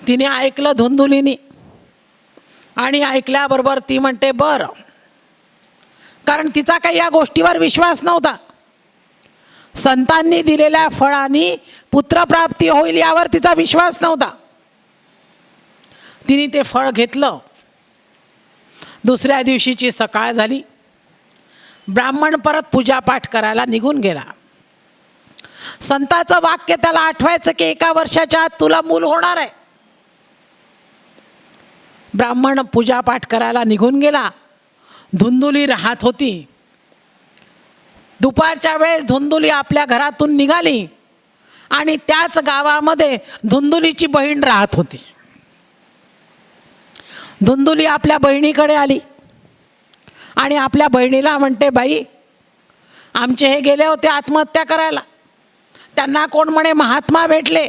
तिने ऐकलं धुंदुलीनी, आणि ऐकल्याबरोबर ती म्हणते बरं, कारण तिचा काही या गोष्टीवर विश्वास नव्हता. संतांनी दिलेल्या फळांनी पुत्रप्राप्ती होईल यावर तिचा विश्वास नव्हता. तिने ते फळ घेतलं. दुसऱ्या दिवशीची सकाळ झाली. ब्राह्मण परत पूजापाठ करायला निघून गेला. संताचं वाक्य त्याला आठवायचं की 1 वर्षाच्या आत तुला मूल होणार आहे. ब्राह्मण पूजापाठ करायला निघून गेला. धुंदुली राहत होती. दुपारच्या वेळेस धुंदुली आपल्या घरातून निघाली आणि त्याच गावामध्ये धुंदुलीची बहीण राहत होती. धुंदुली आपल्या बहिणीकडे आली आणि आपल्या बहिणीला म्हणते, बाई, आमचे हे गेले होते आत्महत्या करायला. त्यांना कोण म्हणे महात्मा भेटले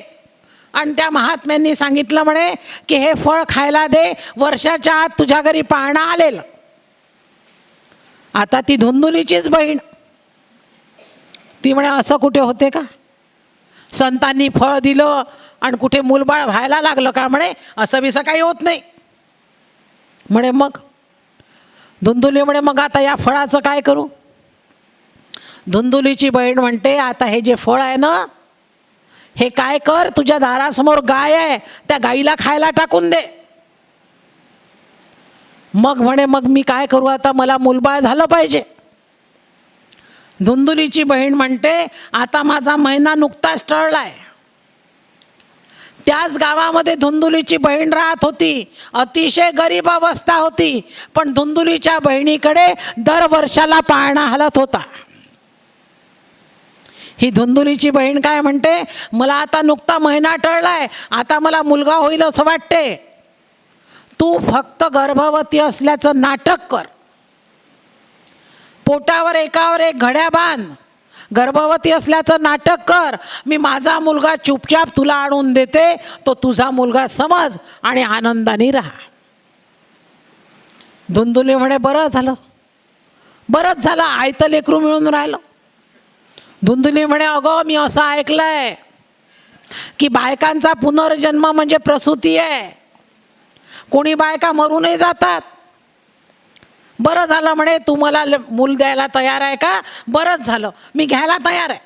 आणि त्या महात्म्यांनी सांगितलं म्हणे की हे फळ खायला दे, वर्षाच्या आत तुझ्या घरी पाळणा आलेलं. आता ती धुंदुलीचीच बहीण. ती म्हणे असं कुठे होते का? संतांनी फळ दिलं आणि कुठे मूलबाळ व्हायला लागलं का? म्हणे असं बिसं काही होत नाही. म्हणे मग? धुंदुली म्हणे मग आता या फळाचं काय करू? धुंदुलीची बहीण म्हणते, आता हे जे फळ आहे ना, हे काय कर, तुझ्या दारासमोर गाय आहे, त्या गाईला खायला टाकून दे. मग म्हणे मग मी काय करू आता, मला मूलबाळ झालं पाहिजे. धुंदुलीची बहीण म्हणते, आता माझा महिना नुकताच टळलाय. त्याच गावामध्ये धुंदुलीची बहीण राहत होती. अतिशय गरीब अवस्था होती, पण धुंदुलीच्या बहिणीकडे दर वर्षाला पाळणा हलत होता. ही धुंदुलीची बहीण काय म्हणते, मला आता नुकता महिना टळलाय, आता मला मुलगा होईल असं वाटते. तू फक्त गर्भवती असल्याचं नाटक कर, पोटावर एकावर एक घड्या बांध, गर्भवती असल्याचं नाटक कर, मी माझा मुलगा चुपचाप तुला आणून देते, तो तुझा मुलगा समज आणि आनंदाने राहा. धुंदुली म्हणे बरं झालं, बरंच झालं, आयतं लेकरू मिळून राहिलं. धुंदुली म्हणे अगं मी असं ऐकलंय की बायकांचा पुनर्जन्म म्हणजे प्रसूती आहे, कोणी बायका मरूनही जातात. बरं झालं म्हणे, तू मला मूल द्यायला तयार आहे का? बरंच झालं, मी घ्यायला तयार आहे.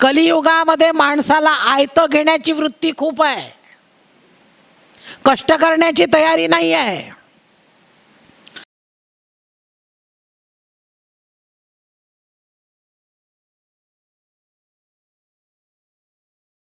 कलियुगामध्ये माणसाला आयतं घेण्याची वृत्ती खूप आहे, कष्ट करण्याची तयारी नाही आहे.